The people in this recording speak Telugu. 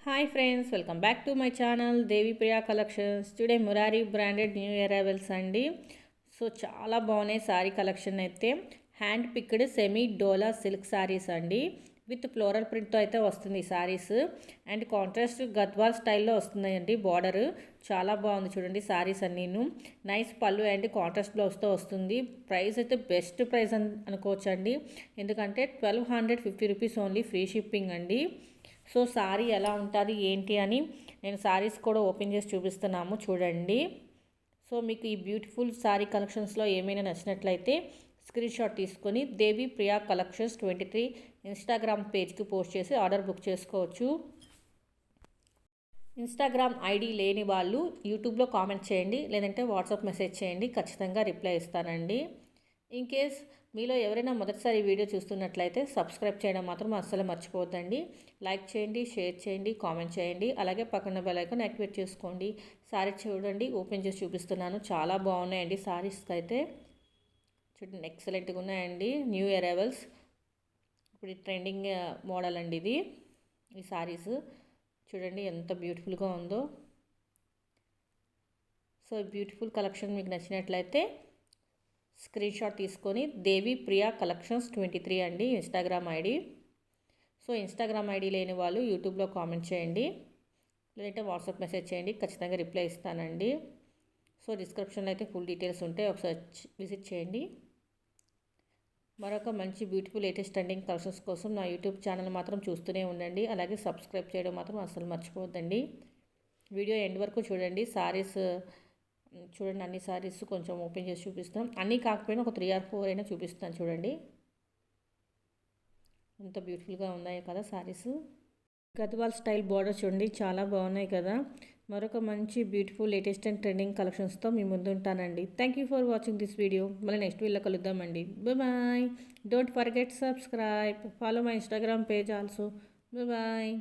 Hi friends, welcome back to my channel Devi Priya Collections. Today Murari branded new arrivals అండి. సో చాలా బాగున్నాయి సారీ కలెక్షన్ అయితే. హ్యాండ్ పిక్డ్ సెమీ డోలా సిల్క్ సారీస్ అండి. విత్ ఫ్లోరల్ ప్రింట్తో అయితే వస్తుంది ఈ సారీస్. అండ్ కాంట్రాస్ట్ గద్వాల్ స్టైల్లో వస్తుందండి బార్డర్. చాలా బాగుంది చూడండి సారీస్ అన్నీను. నైస్ పళ్ళు అండ్ కాంట్రాస్ట్ బ్లౌజ్తో వస్తుంది. ప్రైస్ అయితే బెస్ట్ ప్రైస్ అనుకోవచ్చు అండి. ఎందుకంటే 1250 రూపీస్ ఓన్లీ, ఫ్రీ షిప్పింగ్ అండి. సో సారీ ఎలా ఉంటుంది ఏంటి అని నేను సారీస్ కూడా ఓపెన్ చేసి చూపిస్తున్నాము చూడండి. సో మీకు ఈ బ్యూటిఫుల్ సారీ కలెక్షన్స్లో ఏమైనా నచ్చినట్లయితే స్క్రీన్ షాట్ తీసుకొని దేవి ప్రియా కలెక్షన్స్ 23 ఇన్స్టాగ్రామ్ పేజ్కి పోస్ట్ చేసి ఆర్డర్ బుక్ చేసుకోవచ్చు. ఇన్స్టాగ్రామ్ ఐడి లేని వాళ్ళు యూట్యూబ్లో కామెంట్ చేయండి, లేదంటే వాట్సాప్ మెసేజ్ చేయండి, ఖచ్చితంగా రిప్లై ఇస్తానండి. ఇన్ కేస్ మీలో ఎవరైనా మొదటిసారి వీడియో చూస్తున్నట్లయితే సబ్స్క్రైబ్ చేయడం మాత్రం అస్సలు మర్చిపోవద్దండి. లైక్ చేయండి, షేర్ చేయండి, కామెంట్ చేయండి, అలాగే పక్కన బెల్ ఐకాన్ యాక్టివేట్ చేసుకోండి. సారీ చూడండి, ఓపెన్ చేసి చూపిస్తున్నాను. చాలా బాగున్నాయండి సారీస్కి అయితే. చూడండి ఎక్సలెంట్గా ఉన్నాయండి. న్యూ అరైవల్స్, ఇప్పుడు ట్రెండింగ్ మోడల్ అండి ఇది. ఈ సారీస్ చూడండి ఎంత బ్యూటిఫుల్గా ఉందో. సో బ్యూటిఫుల్ కలెక్షన్ మీకు నచ్చినట్లయితే స్క్రీన్ షాట్ తీసుకొని దేవి ప్రియా కలెక్షన్స్ 23 అండి Instagram ID. So Instagram ID లేని వాళ్ళు యూట్యూబ్లో కామెంట్ చేయండి, లేదంటే వాట్సాప్ మెసేజ్ చేయండి, ఖచ్చితంగా రిప్లై ఇస్తానండి. సో డిస్క్రిప్షన్లో అయితే ఫుల్ డీటెయిల్స్ ఉంటాయి, ఒకసారి విజిట్ చేయండి. మరొక మంచి బ్యూటిఫుల్ లేటెస్ట్ ట్రెండింగ్ కలెక్షన్స్ కోసం నా యూట్యూబ్ ఛానల్ మాత్రం చూస్తూనే ఉండండి. అలాగే సబ్స్క్రైబ్ చేయడం మాత్రం అసలు మర్చిపోవద్దండి. వీడియో ఎండ్ వరకు చూడండి. సారీస్ చూడండి, అన్ని సారీస్ కొంచెం ఓపెన్ చేసి చూపిస్తాం. అన్నీ కాకపోయినా ఒక 3 or 4 అయినా చూపిస్తాను చూడండి. ఎంత బ్యూటిఫుల్గా ఉన్నాయి కదా సారీస్. గద్వాల్ స్టైల్ బార్డర్ చూడండి, చాలా బాగున్నాయి కదా. మరొక మంచి బ్యూటిఫుల్ లేటెస్ట్ అండ్ ట్రెండింగ్ కలెక్షన్స్తో మీ ముందు ఉంటానండి. Thank you for watching this video. మళ్ళీ నెక్స్ట్ వీడియోలో కలుద్దామండి. Bye. Don't forget subscribe, follow my Instagram page also. Bye.